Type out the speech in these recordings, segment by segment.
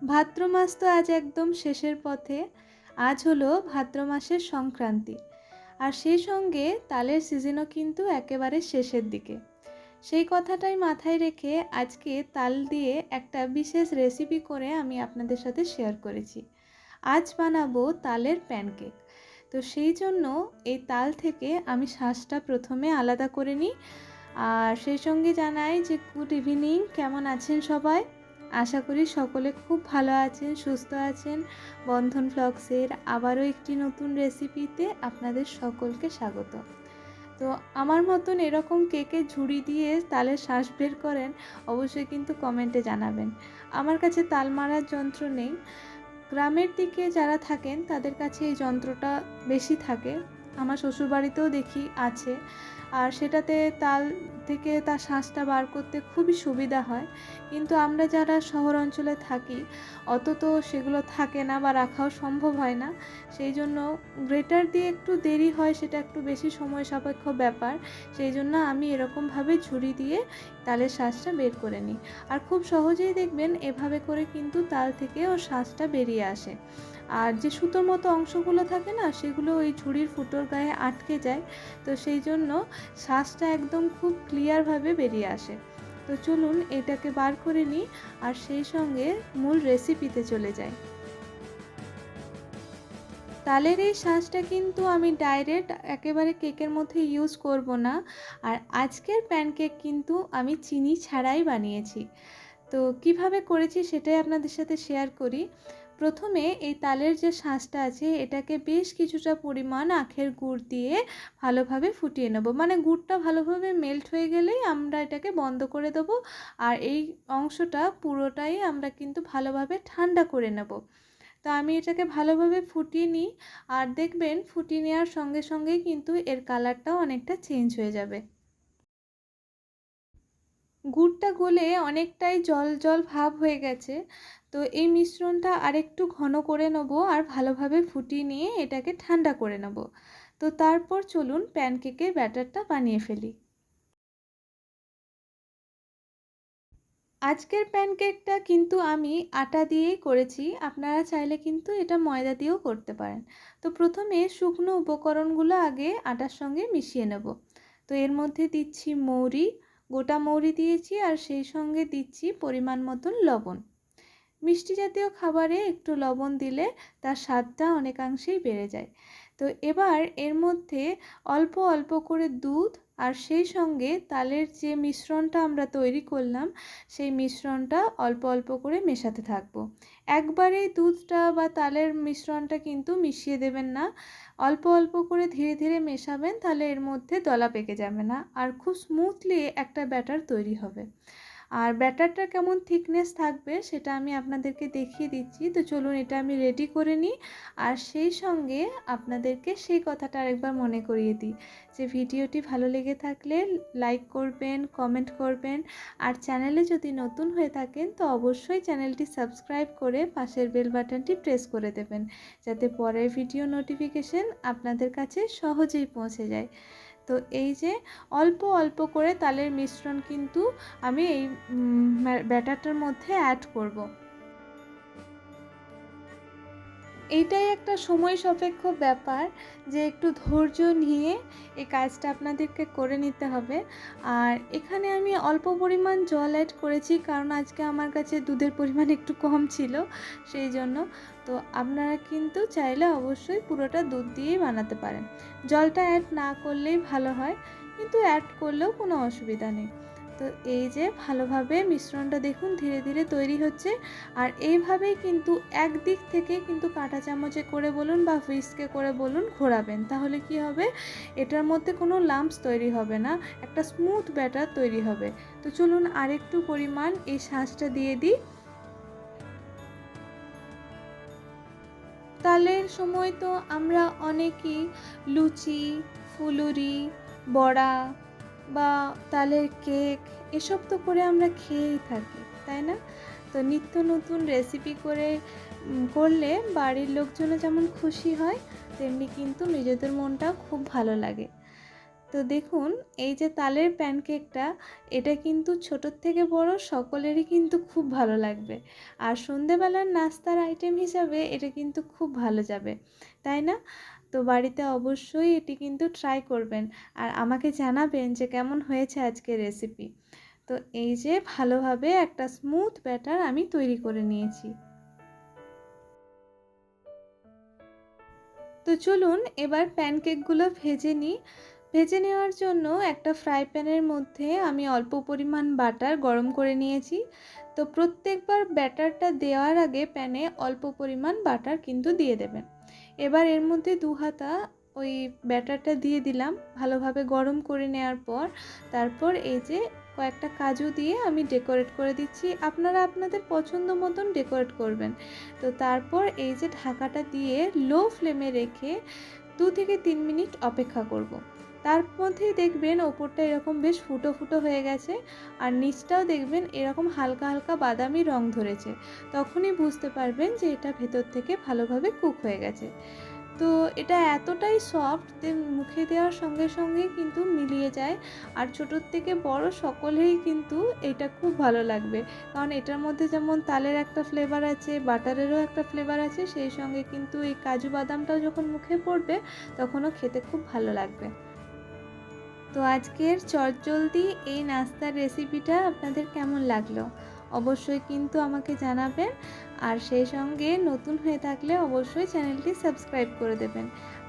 ভাদ্র মাস তো আজ একদম শেষের পথে। আজ হলো ভাদ্র মাসের সংক্রান্তি, আর সেই সঙ্গে তালের সিজনও কিন্তু একেবারে শেষের দিকে। সেই কথাটাই মাথায় রেখে আজকে তাল দিয়ে একটা বিশেষ রেসিপি করে আমি আপনাদের সাথে শেয়ার করেছি। আজ বানাবো তালের প্যানকেক। তো সেই জন্য এই তাল থেকে আমি শাঁসটা প্রথমে আলাদা করে নিই। আর সেই সঙ্গে জানাই যে গুড ইভিনিং, কেমন আছেন সবাই? আশা করি সকলে খুব ভালো আছেন, সুস্থ আছেন। বন্ধন ব্লগসের আবারও একটি নতুন রেসিপিতে আপনাদের সকলকে স্বাগত। তো আমার মতন এরকম কেকের ঝুড়ি দিয়ে তালের শাঁস বের করেন, অবশ্যই কিন্তু কমেন্টে জানাবেন। আমার কাছে তাল মারার যন্ত্র নেই। গ্রামের দিকে যারা থাকেন তাদের কাছে এই যন্ত্রটা বেশি থাকে। আমার শ্বশুরবাড়িতেও দেখি আছে, আর সেটাতে তাল থেকে তার শাঁসটা বার করতে খুবই সুবিধা হয়। কিন্তু আমরা যারা শহর অঞ্চলে থাকি, অত তো সেগুলো থাকে না বা রাখাও সম্ভব হয় না। সেই জন্য গ্রেটার দিয়ে একটু দেরি হয়, সেটা একটু বেশি সময় সাপেক্ষ ব্যাপার। সেই জন্য আমি এরকমভাবে ঝুড়ি দিয়ে তালের শাঁসটা বের করে নিই। আর খুব সহজেই দেখবেন এভাবে করে কিন্তু তাল থেকে ওর শাঁসটা বেরিয়ে আসে। আর যে সুতোর মতো অংশগুলো থাকে না, সেগুলো ওই ঝুড়ির ফুটোর গায়ে আটকে যায়। তো সেই জন্য শাঁসটা একদম খুব ক্লিয়ারভাবে বেরিয়ে আসে। তো চলুন এটাকে বার করে নিই, আর সেই সঙ্গে মূল রেসিপিতে চলে যাই। তালের এই শাঁসটা কিন্তু আমি ডাইরেক্ট একেবারে কেকের মধ্যে ইউজ করব না। আর আজকের প্যানকেক কিন্তু আমি চিনি ছাড়াই বানিয়েছি। তো কিভাবে করেছি সেটাই আপনাদের সাথে শেয়ার করি। প্রথমে এই তালের যে শাঁসটা আছে, এটাকে বেশ কিছুটা পরিমাণ আখের গুড় দিয়ে ভালোভাবে ফুটিয়ে নেব। মানে গুড়টা ভালোভাবে মেল্ট হয়ে গেলেই আমরা এটাকে বন্ধ করে দেবো। আর এই অংশটা পুরোটাই আমরা কিন্তু ভালোভাবে ঠান্ডা করে নেব। তো আমি এটাকে ভালোভাবে ফুটিয়ে নিই। আর দেখবেন ফুটিয়ে নেওয়ার সঙ্গে সঙ্গেই কিন্তু এর কালারটাও অনেকটা চেঞ্জ হয়ে যাবে। গুড়টা গলে অনেকটাই জল জল ভাব হয়ে গেছে। তো এই মিশ্রণটা আরেকটু ঘন করে নেব, আর ভালোভাবে ফুটিয়ে নিয়ে এটাকে ঠান্ডা করে নেব। তো তারপর চলুন প্যানকেকের ব্যাটারটা বানিয়ে ফেলি। আজকের প্যানকেকটা কিন্তু আমি আটা দিয়েই করেছি, আপনারা চাইলে কিন্তু এটা ময়দা দিয়েও করতে পারেন। তো প্রথমে শুকনো উপকরণগুলো আগে আটার সঙ্গে মিশিয়ে নেব। তো এর মধ্যে দিচ্ছি মৌরি, গোটা মৌরি দিয়েছি, আর সেই সঙ্গে দিচ্ছি পরিমাণ মতন লবণ। মিষ্টি জাতীয় খাবারে একটু লবণ দিলে তার স্বাদটা অনেকাংশেই বেড়ে যায়। তো এবার এর মধ্যে অল্প অল্প করে দুধ, আর সেই সঙ্গে তালের যে মিশ্রণটা আমরা তৈরি করলাম, সেই মিশ্রণটা অল্প অল্প করে মেশাতে থাকবো। একবারেই দুধটা বা তালের মিশ্রণটা কিন্তু মিশিয়ে দেবেন না। অল্প অল্প করে ধীরে ধীরে মেশাবেন, তাহলে এর মধ্যে দলা পেকে যাবে না, আর খুব স্মুথলি একটা ব্যাটার তৈরি হবে। আর ব্যাটারটা কেমন থিকনেস থাকবে সেটা আমি আপনাদেরকে দেখিয়ে দিচ্ছি। তো চলুন এটা আমি রেডি করে নিই। আর সেই সঙ্গে আপনাদেরকে সেই কথাটা আরেকবার মনে করিয়ে দিই যে ভিডিওটি ভালো লেগে থাকলে লাইক করবেন, কমেন্ট করবেন। আর চ্যানেলে যদি নতুন হয়ে থাকেন তো অবশ্যই চ্যানেলটি সাবস্ক্রাইব করে পাশের বেল বাটনটি প্রেস করে দেবেন, যাতে পরের ভিডিও নোটিফিকেশন আপনাদের কাছে সহজেই পৌঁছে যায়। তো এই যে অল্প অল্প করে তালের মিশ্রণ কিন্তু আমি এই ব্যাটারটার মধ্যে অ্যাড করব। এইটাই একটা সময় সাপেক্ষ ব্যাপার, যে একটু ধৈর্য নিয়ে এই কাজটা আপনাদেরকে করে নিতে হবে। আর এখানে আমি অল্প পরিমাণ জল অ্যাড করেছি, কারণ আজকে আমার কাছে দুধের পরিমাণ একটু কম ছিল, সেই জন্য। তো আপনারা কিন্তু চাইলে অবশ্যই পুরোটা দুধ দিয়েই বানাতে পারেন। জলটা অ্যাড না করলেই ভালো হয়, কিন্তু অ্যাড করলেও কোনো অসুবিধা নেই। তো এই যে ভালোভাবে মিশ্রণটা দেখুন ধীরে ধীরে তৈরি হচ্ছে। আর এইভাবেই কিন্তু একদিক থেকে কিন্তু কাঁটা চামচে করে বলুন বা হুইস্কে করে বলুন ঘোরাবেন, তাহলে কি হবে, এটার মধ্যে কোনো লাম্পস তৈরি হবে না, একটা স্মুথ ব্যাটার তৈরি হবে। তো চলুন আরেকটু পরিমাণ এই শাঁসটা দিয়ে দিই। তালের সময় তো আমরা অনেকেই লুচি, ফুলুরি, বড়া বা তালের কেক এসব তো করে আমরা খেয়েই থাকি, তাই না? তো নিত্য নতুন রেসিপি করে করলে বাড়ির লোকজনও যেমন খুশি হয়, তেমনি কিন্তু নিজেদের মনটাও খুব ভালো লাগে। তো দেখুন এই যে তালের প্যানকেকটা, এটা কিন্তু ছোটোর থেকে বড় সকলেরই কিন্তু খুব ভালো লাগবে। আর সন্ধেবেলার নাস্তার আইটেম হিসাবে এটা কিন্তু খুব ভালো যাবে, তাই না? তো বাড়িতে অবশ্যই এটি কিন্তু ট্রাই করবেন আর আমাকে জানাবেন যে কেমন হয়েছে আজকের রেসিপি। তো এই যে ভালোভাবে একটা স্মুথ ব্যাটার আমি তৈরি করে নিয়েছি। তো চলুন এবার প্যানকেকগুলো ভেজে নিই। ভেজে নেওয়ার জন্য একটা ফ্রাই প্যানের মধ্যে আমি অল্প পরিমাণ বাটার গরম করে নিয়েছি। তো প্রত্যেকবার ব্যাটারটা দেওয়ার আগে প্যানে অল্প পরিমাণ বাটার কিন্তু দিয়ে দেবেন। এবার এর মধ্যে 2 হাতা ওই ব্যাটারটা দিয়ে দিলাম ভালোভাবে গরম করে নেওয়ার পর। তারপর এই যে কয়েকটা কাজু দিয়ে আমি ডেকোরেট করে দিচ্ছি, আপনারা আপনাদের পছন্দ মতন ডেকোরেট করবেন। তো তারপর এই যে ঢাকাটা দিয়ে লো ফ্লেমে রেখে 2 থেকে 3 মিনিট অপেক্ষা করব। তার মধ্যেই দেখবেন ওপরটা এরকম বেশ ফুটো ফুটো হয়ে গেছে আর নিচটাও দেখবেন এরকম হালকা হালকা বাদামি রং ধরেছে। তখনই বুঝতে পারবেন যে এটা ভেতর থেকে ভালোভাবে কুক হয়ে গেছে। তো এটা এতটাই সফট যে মুখে দেওয়ার সঙ্গে সঙ্গে কিন্তু মিলিয়ে যায় আর ছোটোর থেকে বড় সকলেই কিন্তু এটা খুব ভালো লাগবে। কারণ এটার মধ্যে যেমন তালের একটা ফ্লেভার আছে, বাটারেরও একটা ফ্লেভার আছে, সেই সঙ্গে কিন্তু এই কাজু বাদামটাও যখন মুখে পড়বে তখনও খেতে খুব ভালো লাগবে। তো আজকের চটজলদি এই নাস্তার রেসিপিটা আপনাদের কেমন লাগলো অবশ্যই কিন্তু আমাকে জানাবেন। আর সেই সঙ্গে নতুন হয়ে থাকলে অবশ্যই চ্যানেলটি সাবস্ক্রাইব করে দেবেন।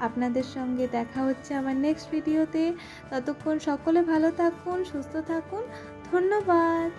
আপনাদের সঙ্গে দেখা হচ্ছে আমার নেক্সট ভিডিওতে। ততক্ষণ সকলে ভালো থাকুন, সুস্থ থাকুন। ধন্যবাদ।